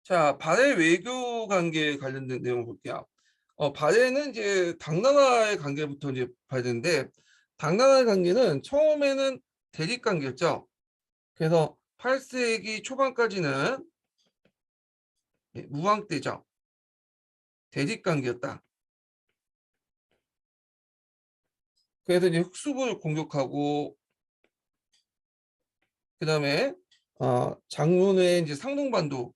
자, 발해 외교 관계 관련된 내용 볼게요. 발해는 이제 당나라의 관계부터 이제 봐야 되는데, 당나라의 관계는 처음에는 대립 관계였죠. 그래서 8세기 초반까지는 무왕 때죠. 대립 관계였다. 그래서 이제 흑수부를 공격하고, 그다음에 장문의 이제 상동반도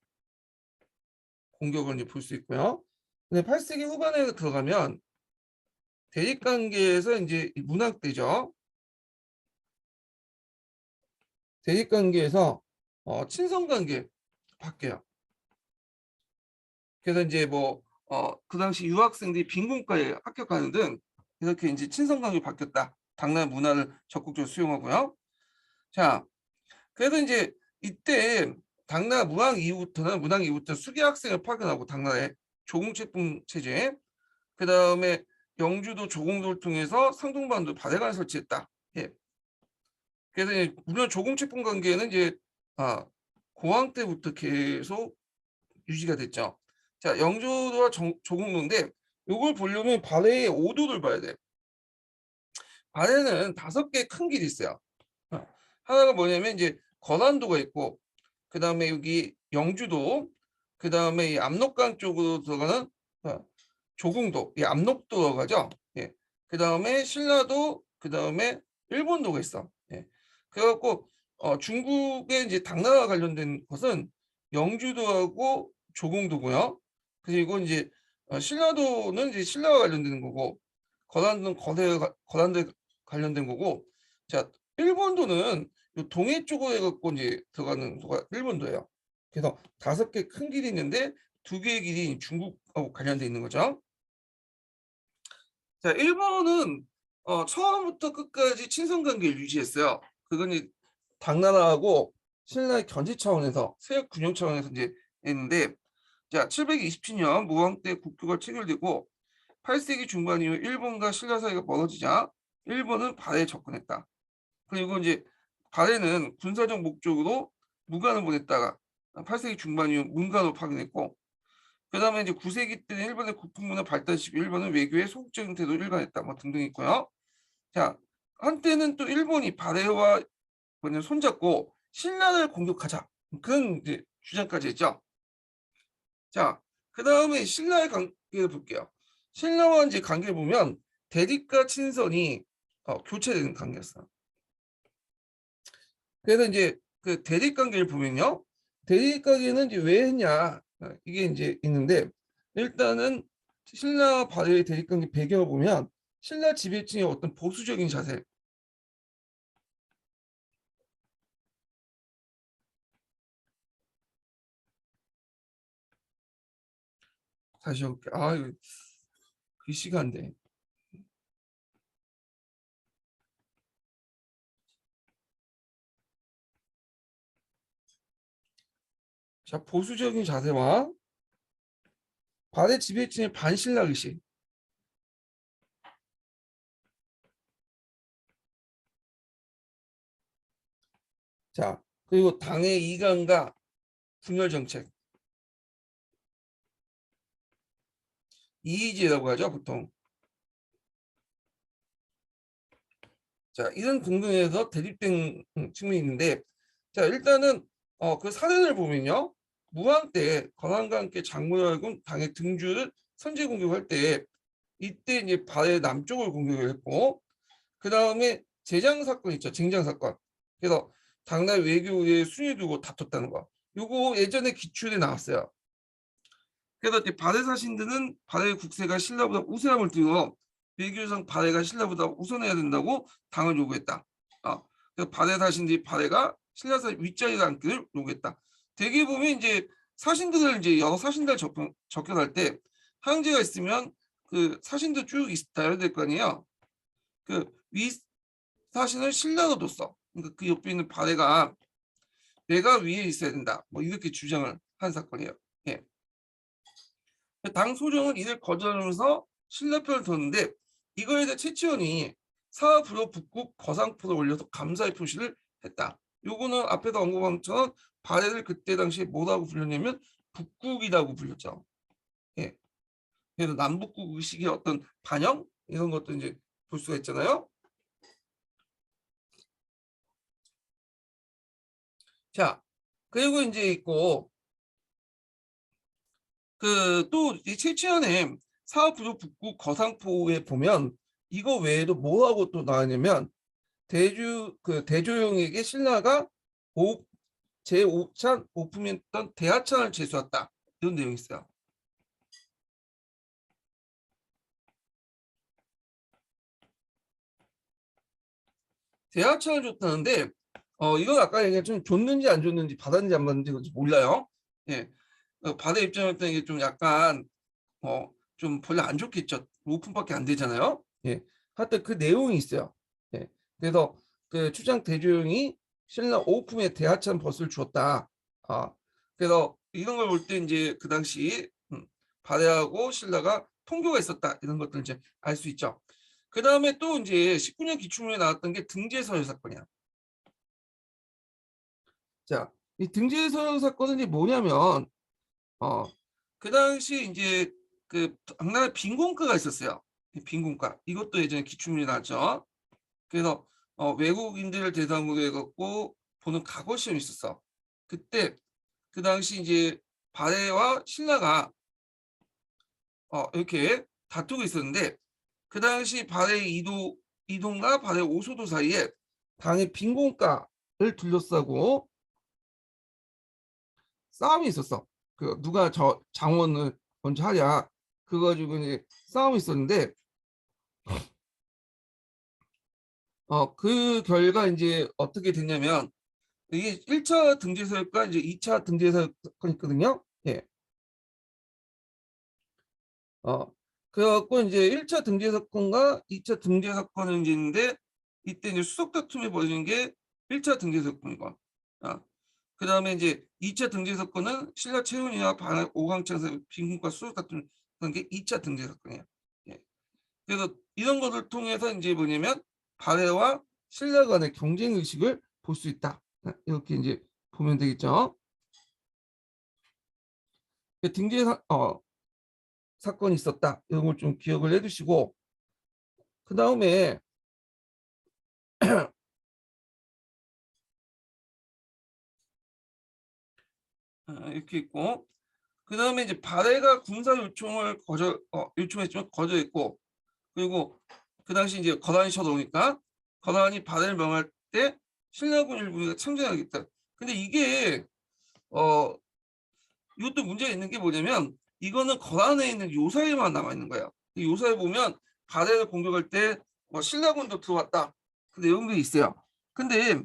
공격을 이제 볼 수 있고요. 근데 8세기 후반에 들어가면 대립 관계에서 이제 문왕 때죠. 대립 관계에서 친선 관계 바뀌어요. 그래서 이제 뭐 그 당시 유학생들이 빈군과에 합격하는 등 이렇게 이제 친선 관계 바뀌었다. 당나라 문화를 적극적으로 수용하고요. 자, 그래서 이제 이때 당나라 문왕 이후부터 수기 학생을 파견하고 당나라의 조공책봉 체제, 그 다음에 영주도 조공도를 통해서 상동반도 발해관을 설치했다. 예. 그래서 이제 물론 조공책봉 관계는 이제 고왕 때부터 계속 유지가 됐죠. 자, 영주도와 조공도인데 이걸 보려면 발해의 오도를 봐야 돼. 발해는 5개 큰 길이 있어요. 하나가 뭐냐면 이제 거란도가 있고, 그 다음에 여기 영주도, 그 다음에 이 압록강 쪽으로 들어가는 조공도, 이 압록도가 가죠. 예. 그 다음에 신라도, 그 다음에 일본도가 있어. 예. 그래갖고 중국의 이제 당나라와 관련된 것은 영주도하고 조공도고요. 그리고 이제 신라도는 이제 신라와 관련되는 거고, 거란도는 거란도에 관련된 거고, 자, 일본도는 요 동해 쪽으로 해갖고 이제 들어가는 도가 일본도예요. 그래서 5개 큰 길이 있는데 2개의 길이 중국하고 관련돼 있는 거죠. 자, 일본은 처음부터 끝까지 친선 관계를 유지했어요. 그건 이제 당나라하고 신라의 견제 차원에서 세력 균형 차원에서 이제 했는데, 자, 727년 무왕 때 국교가 체결되고 8세기 중반 이후 일본과 신라 사이가 멀어지자 일본은 발해에 접근했다. 그리고 이제 발해는 군사적 목적으로 무관을 보냈다가 8세기 중반 이후 문관으로 파견했고, 그다음에 이제 9세기 때는 일본의 국풍문화 발달시키고 일본은 외교에 소극적인 태도를 일관했다. 뭐 등등 있고요. 자, 한때는 또 일본이 발해와 손잡고 신라를 공격하자, 그런 이제 주장까지 했죠. 자, 그다음에 신라의 관계를 볼게요. 신라와 이제 관계를 보면 대립과 친선이 교차되는 관계였어요. 그래서 이제 그 대립 관계를 보면요. 대립 관계는 이제 왜 했냐, 이게 이제 있는데, 일단은 신라 발해의 대립 관계 배경을 보면 신라 지배층의 어떤 보수적인 자세, 다시 해볼게요. 이거 글씨가 안 돼. 자, 보수적인 자세와 발해 지배층의 반신라 의식. 자, 그리고 당의 이강과 분열 정책, 이의제라고 하죠, 보통. 자, 이런 등등에서 대립된 측면이 있는데, 자, 일단은 그 사례를 보면요. 무왕 때 건왕과 함께 장군하고 당의 등주를 선제 공격할 때, 이때 이제 발해 남쪽을 공격을 했고, 그 다음에 제장 사건 있죠, 쟁장 사건. 그래서 당나라 외교의 순위 두고 다퉜다는 거. 요거 예전에 기출에 나왔어요. 그래서 이제 발해 사신들은 발해 국세가 신라보다 우세함을 띄워 외교상 발해가 신라보다 우선해야 된다고 당을 요구했다. 그래서 발해 사신들이 발해가 신라사 윗자리에 앉기를 요구했다. 대개 보면 이제 사신들을 이제 여러 사신들 접견할 때 항제가 있으면 그 사신들 쭉 있어야 될 거 아니에요. 그 윗 사신을 신라로 뒀어. 그러니까 그 옆에 있는 발해가 내가 위에 있어야 된다. 뭐 이렇게 주장을 한 사건이에요. 예. 당 소정은 이를 거절하면서 신라편을 뒀는데, 이거에 대해 최치원이 사부로 북국 거상포를 올려서 감사의 표시를 했다. 요거는 앞에서 언급한 것처럼 발해를 그때 당시에 뭐라고 불렸냐면 북국이라고 불렸죠. 예. 그래서 남북국 의식의 어떤 반영 이런 것도 이제 볼 수가 있잖아요. 자, 그리고 이제 있고 그 또 이 7천년에 사업부족 북국 거상포에 보면 이거 외에도 뭐하고 또 나왔냐면 대조영에게 신라가 제5찬 오품했던 대하찬을 제수했다. 이런 내용이 있어요. 대하찬을 줬다는데 이건 아까 얘기한 좀 줬는지 안 줬는지 받았는지 안 받았는지 몰라요. 예. 받을 입장이었던 이게 좀 약간 좀 별로 안 좋겠죠. 오픈밖에 안 되잖아요. 예. 하여튼 그 내용이 있어요. 예. 그래서 그 추장 대조영이 신라 오품에 대하찬 벗을 주었다. 아, 그래서 이런 걸 볼 때 이제 그 당시 발해하고 신라가 통교가 있었다 이런 것들 이제 알 수 있죠. 그 다음에 또 이제 19년 기출문에 나왔던 게 등재서열 사건이야. 자, 이 등재서열 사건은 이제 뭐냐면 그 당시 이제 그 당나라 빈곤가가 있었어요. 빈곤가 이것도 예전에 기출문이 나왔죠. 그래서 외국인들을 대상으로 해갖고 보는 각오 시험이 있었어. 그때 그 당시 이제 발해와 신라가 이렇게 다투고 있었는데 그 당시 발해 이동과 발해 오소도 사이에 당의 빈곤가를 둘러싸고 싸움이 있었어. 그 누가 저 장원을 먼저 하냐 그거 가지고 이제 싸움이 있었는데 그 결과 이제 어떻게 됐냐면 이게 1차 등재사건과 이제 2차 등재사건이 있거든요. 예. 그래갖고 이제 1차 등재사건과 2차 등재사건은 있는데 이때 이제 수석 다툼이 벌어진 게 1차 등재사건이고 그 다음에 이제 2차 등재사건은 신라 최훈이와 오광창사 빈군과 수석 다툼 게 2차 등재사건이에요. 예. 그래서 이런 것을 통해서 이제 뭐냐면 발해와 신라 간의 경쟁 의식을 볼 수 있다. 이렇게 이제 보면 되겠죠. 등재 사건이 있었다. 이런 걸 좀 기억을 해두시고 그 다음에 이렇게 있고 그 다음에 이제 발해가 군사 요청을 요청했지만 거절했고 그리고 그 당시 이제 거란이 쳐들어오니까 거란이 발해를 명할 때 신라군 일부가 참전하겠다. 근데 이게 이것도 문제가 있는 게 뭐냐면 이거는 거란에 있는 요사에만 남아 있는 거예요. 요사에 보면 발해를 공격할 때 신라군도 들어왔다. 그 내용들이 있어요. 근데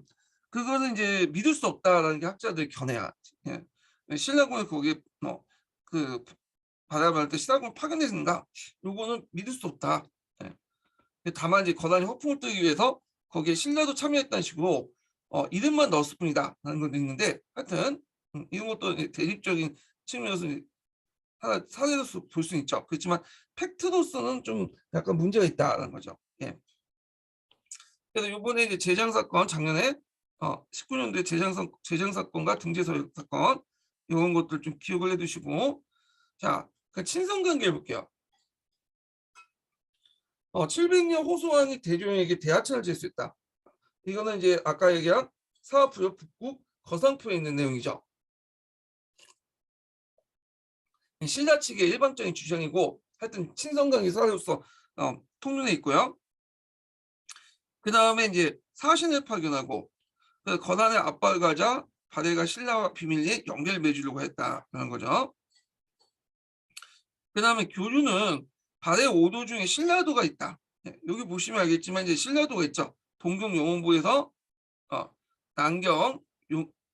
그거는 이제 믿을 수 없다라는 게 학자들의 견해야. 예. 신라군이 거기에 그 발해를 할때 신라군 파견했는가? 요거는 믿을 수 없다. 예. 다만 이제 거란이 허풍을 뜨기 위해서 거기에 신라도 참여했다는 식으로 이름만 넣었을 뿐이다 라는 것도 있는데 하여튼 이런 것도 대립적인 측면에서 하나 사례로서 볼 수 있죠. 그렇지만 팩트로서는 좀 약간 문제가 있다는 거죠. 예. 그래서 이번에 이제 재장 사건 작년에 19년도에 재장 사건과 등재서 사건 이런 것들 좀 기억을 해두시고 자, 그 친선 관계 해볼게요. 700년 호소왕이 대종에게 대하찬을 제수했다. 이거는 이제 아까 얘기한 사업부역 북국 거상포에 있는 내용이죠. 신라 측의 일방적인 주장이고 하여튼 친선관계 사례로서 통론에 있고요. 그 다음에 이제 사신을 파견하고 그 권한의 압박을 가자 발해가 신라와 비밀리에 연결 맺으려고 했다는 거죠. 그 다음에 교주는 발해 5도 중에 신라도가 있다. 여기 보시면 알겠지만 이제 신라도가 있죠. 동경 영원부에서 남경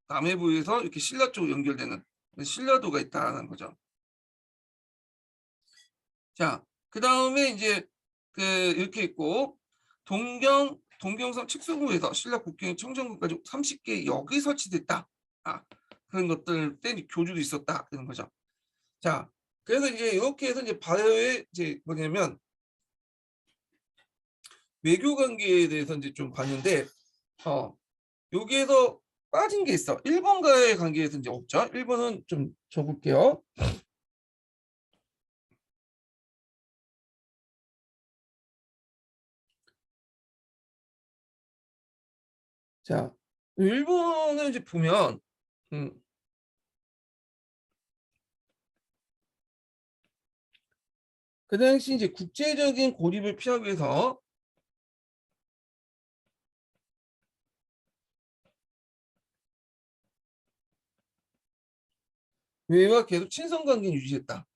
남해부에서 이렇게 신라 쪽으로 연결되는 신라도가 있다는 거죠. 자, 그 다음에 이제 이렇게 있고 동경성 측수부에서 신라 국경의 청정군까지 30개 역이 설치됐다. 그런 것들 때 교주도 있었다 이런 거죠. 자, 그래서 이제 이렇게 해서 이제 발해의 이제 뭐냐면 외교 관계에 대해서 이제 좀 봤는데 여기에서 빠진 게 있어. 일본과의 관계에서 이제 없죠. 일본은 좀 적을게요. 자, 일본을 이제 보면 음, 그 당시 이제 국제적인 고립을 피하기 위해서 외와 계속 친선 관계를 유지했다.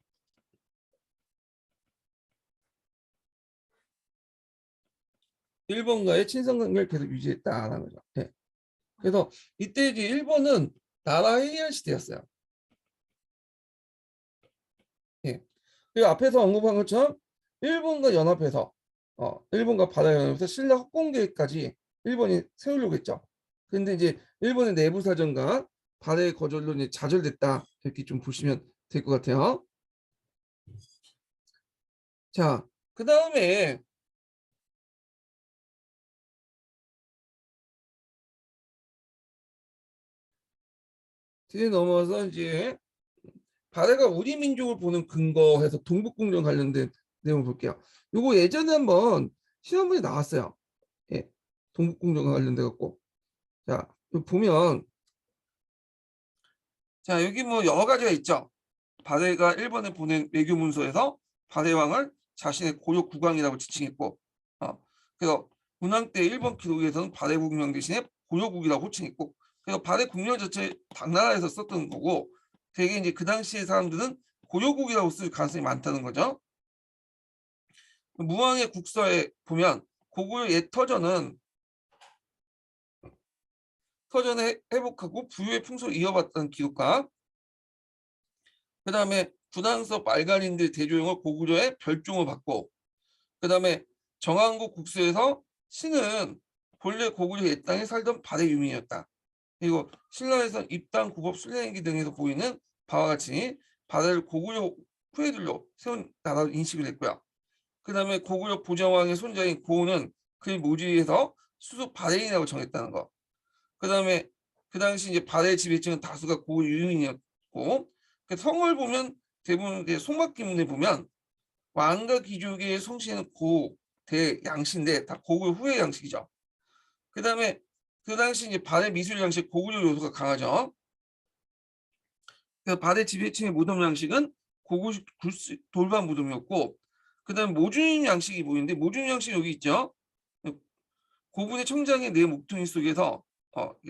일본과의 친선 관계를 계속 유지했다라는 거죠. 네. 그래서 이때 이제 일본은 나라 해이한 시대였어요. 예. 그리고 앞에서 언급한 것처럼 일본과 연합해서 일본과 바다 연합에서 신라 확공 계획까지 일본이 세우려고 했죠. 그런데 이제 일본의 내부 사정과 발해의 거절로 이제 좌절됐다 이렇게 좀 보시면 될 것 같아요. 자, 그 다음에 뒤에 넘어서 이제 발해가 우리 민족을 보는 근거해서 동북공정 관련된 내용을 볼게요. 요거 예전에 한번 시험문에 나왔어요. 예, 동북공정과 관련돼 갖고 자 보면 자 여기 뭐 여러 가지가 있죠. 발해가 일본에 보낸 외교 문서에서 발해 왕을 자신의 고려 국왕이라고 지칭했고, 그래서 문왕 때 일본 기록에서는 발해 국명 대신에 고려국이라고 호칭했고, 그래서 발해 국명 자체 당나라에서 썼던 거고, 되게 이제 그 당시의 사람들은 고려국이라고 쓸 가능성이 많다는 거죠. 무왕의 국서에 보면 고구려 옛 터전은 터전을 회복하고 부유의 풍속을 이어받던 기록과 그 다음에 군왕서 말간인들 대조영을 고구려의 별종을 받고 그 다음에 정한국 국수에서 신은 본래 고구려 옛 땅에 살던 발해 유민이었다. 그리고 신라에서 입당 국업 순례행기 등에서 보이는 바와 같이 발해를 고구려 후예들로 세운 나라로 인식을 했고요. 그 다음에 고구려 보정왕의 손자인 고우는 그의 모지에서 수속 발해인이라고 정했다는 거. 그 다음에 그 당시 이제 발해 지배층은 다수가 고구 유민이었고 그 성을 보면 대부분 송막기문에 보면 왕과 귀족의 성씨는 고, 대, 양씨인데 다 고구려 후의 양식이죠. 그 다음에 그 당시 이제 발해 미술 양식 고구려 요소가 강하죠. 그래서 발해 지배층의 무덤 양식은 고구식 돌반 무덤이었고 그 다음에 모준 양식이 보이는데 모준 양식 여기 있죠. 고군의 청장의 네 목퉁이 속에서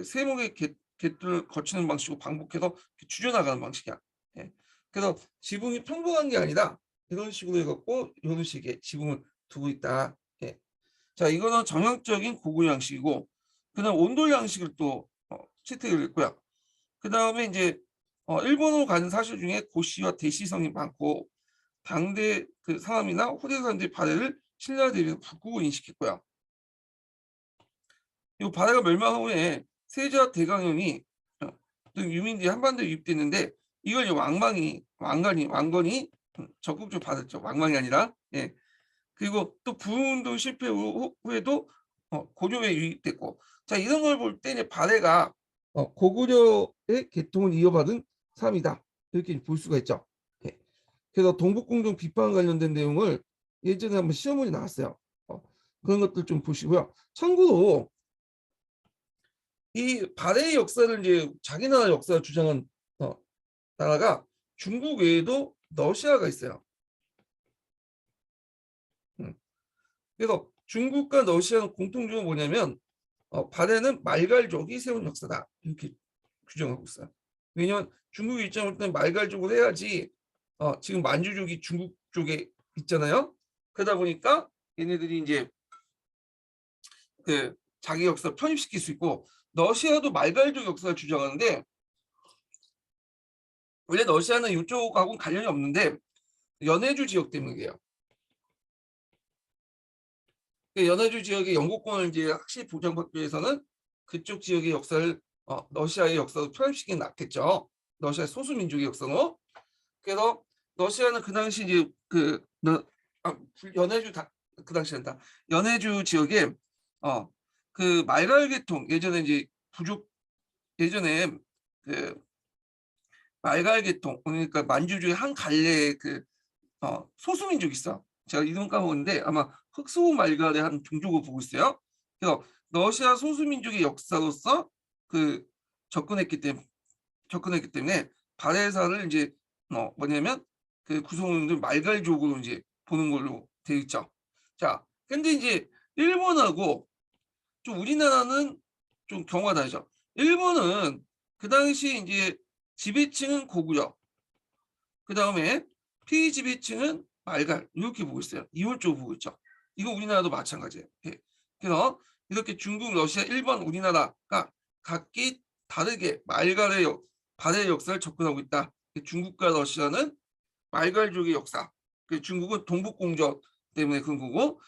세목의 갯들을 거치는 방식으로 반복해서 줄여나가는 방식이야. 예. 그래서 지붕이 평범한 게 아니라 이런 식으로 해갖고 이런 식의 지붕을 두고 있다. 예. 자, 이거는 정형적인 고군 양식이고, 그다음 온돌 양식을 또 채택을 했고요. 그 다음에 이제 일본으로 가는 사실 중에 고시와 대시성이 많고 당대 그 사람이나 후대 사람들의 발해를 신라에 대해서 북국으로 인식했고요. 이 발해가 멸망 후에 세자 대강령이 등 유민들이 한반도에 유입됐는데 이걸 왕건이 적극적으로 받았죠. 왕망이 아니라. 예. 그리고 또 부운동 실패 후에도 고려에 유입됐고, 자 이런 걸 볼 때 발해가 고구려의 계통을 이어받은 사람이다 이렇게 볼 수가 있죠. 예. 그래서 동북공정 비판 관련된 내용을 예전에 한번 시험문이 나왔어요. 그런 것들 좀 보시고요. 참고로 이 발해의 역사를 이제 자기 나라 역사를 주장한 나라가 중국 외에도 러시아가 있어요. 그래서 중국과 러시아는 공통점은 뭐냐면 발해는 말갈족이 세운 역사다 이렇게 규정하고 있어요. 왜냐하면 중국 입장을 때는 말갈족을 해야지 지금 만주족이 중국 쪽에 있잖아요. 그러다 보니까 얘네들이 이제 그 자기 역사 편입시킬 수 있고 러시아도 말갈족 역사를 주장하는데 원래 러시아는 이쪽하고는 관련이 없는데 연해주 지역 때문이에요. 연해주 지역의 영국권을 이제 확실히 보장받기 위해서는 그쪽 지역의 역사를 러시아의 역사로 편입시키는 게 낫겠죠. 러시아 소수민족의 역사로. 그래서 러시아는 그 당시 이제 연해주 그 당시엔다. 연해주 지역에 그 말갈 계통 예전에 이제 부족 예전에 그 말갈계통, 그러니까 만주 중에 한 갈래의 그 소수민족 있어. 제가 이름 까먹었는데 아마 흑소 말갈의 한 종족을 보고 있어요. 그래서 러시아 소수민족의 역사로서 그 접근했기 때문에 바레사를 이제 뭐냐면 그 구성원들 말갈족으로 이제 보는 걸로 되어 있죠. 자, 근데 이제 일본하고 좀 우리나라는 좀 경우가 다르죠. 일본은 그 당시 이제 지배층은 고구려, 그 다음에 피지배층은 말갈 이렇게 보고 있어요. 이원적으로 보고 있죠. 이거 우리나라도 마찬가지예요. 예. 그래서 이렇게 중국, 러시아, 일본, 우리나라가 각기 다르게 발해의 역사를 접근하고 있다. 중국과 러시아는 말갈족의 역사, 중국은 동북공정 때문에 그런 거고,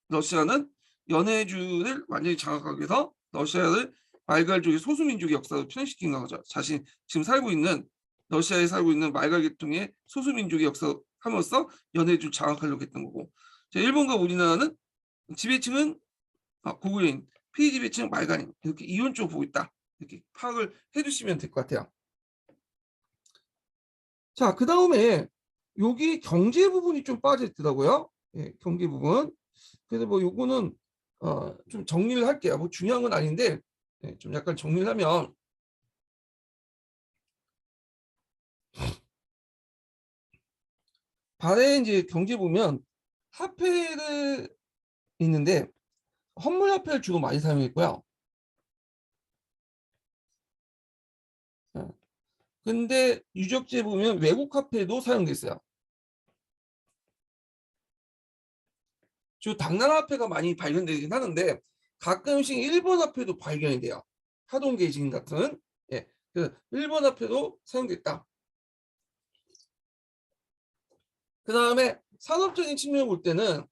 러시아는 연해주를 완전히 장악하기 위해서 러시아를 말갈족의 소수민족의 역사로 편입시킨 거죠. 자신 지금 러시아에 살고 있는 말갈 계통의 소수민족의 역사 함으로써 연해주를 장악하려고 했던 거고, 자, 일본과 우리나라는 지배층은 고구려인, 피지배층은 말갈인, 이렇게 이원적으로 보고 있다. 이렇게 파악을 해주시면 될 것 같아요. 자, 그 다음에 여기 경제 부분이 좀 빠져 있더라고요. 예, 경제 부분. 그래서 뭐 요거는 좀 정리를 할게요. 뭐 중요한 건 아닌데 예, 좀 약간 정리를 하면 발에 이제 경제 보면 화폐를 있는데 헌물 화폐를 주로 많이 사용했고요. 근데 유적지에 보면 외국 화폐도 사용됐어요. 주로 당나라 화폐가 많이 발견되긴 하는데 가끔씩 일본 화폐도 발견이 돼요. 하동계진 같은. 예, 그래서 일본 화폐도 사용됐다. 그 다음에 산업적인 측면을 볼 때는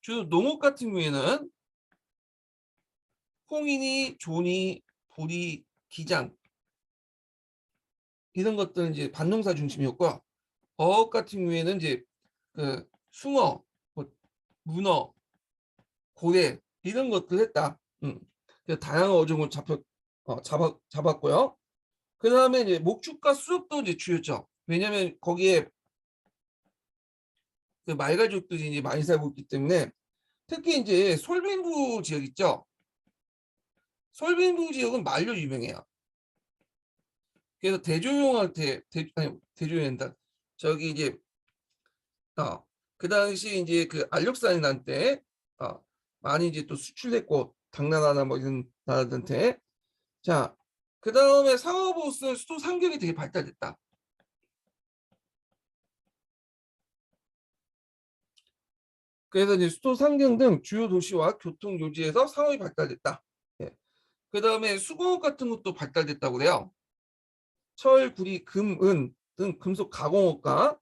주로 농업 같은 경우에는 홍인이, 조니, 보리, 기장 이런 것들은 이제 밭농사 중심이었고, 어업 같은 경우에는 이제 그 숭어, 뭐 문어, 고래 이런 것들 했다. 다양한 어종을 잡았고요. 그 다음에 이제 목축과 수족도 이제 주였죠. 왜냐하면 거기에 그 말가족들이 이제 많이 살고 있기 때문에, 특히 이제 솔빈부 지역 있죠. 솔빈부 지역은 말로 유명해요. 그래서 대조용한테 저기 이제 그 당시 이제 그 알력산이난 때 많이 이제 또 수출했고, 당나라나 뭐 이런 나라들한테. 자, 그 다음에 상업으로서 수도 상경이 되게 발달됐다. 그래서 이제 수도 상경 등 주요 도시와 교통 요지에서 상업이 발달됐다. 예. 그 다음에 수공업 같은 것도 발달됐다고 그래요. 철, 구리, 금, 은 등 금속 가공업과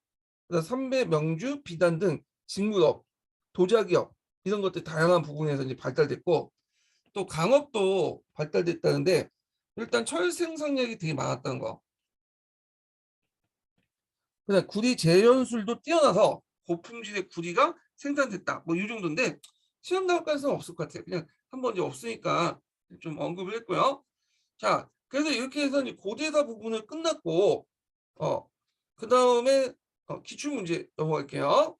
삼배, 명주, 비단 등 직물업, 도자기업 이런 것들 다양한 부분에서 이제 발달됐고, 또 강업도 발달됐다는데 일단 철 생산량이 되게 많았다는 거. 그다음 구리 재련술도 뛰어나서 고품질의 구리가 생산됐다. 뭐 이 정도인데 시험 나올 가능성은 없을 것 같아요. 그냥 한번 이제 없으니까 좀 언급을 했고요. 자, 그래서 이렇게 해서 이제 고대사 부분을 끝났고, 그 다음에 기출 문제 넘어갈게요.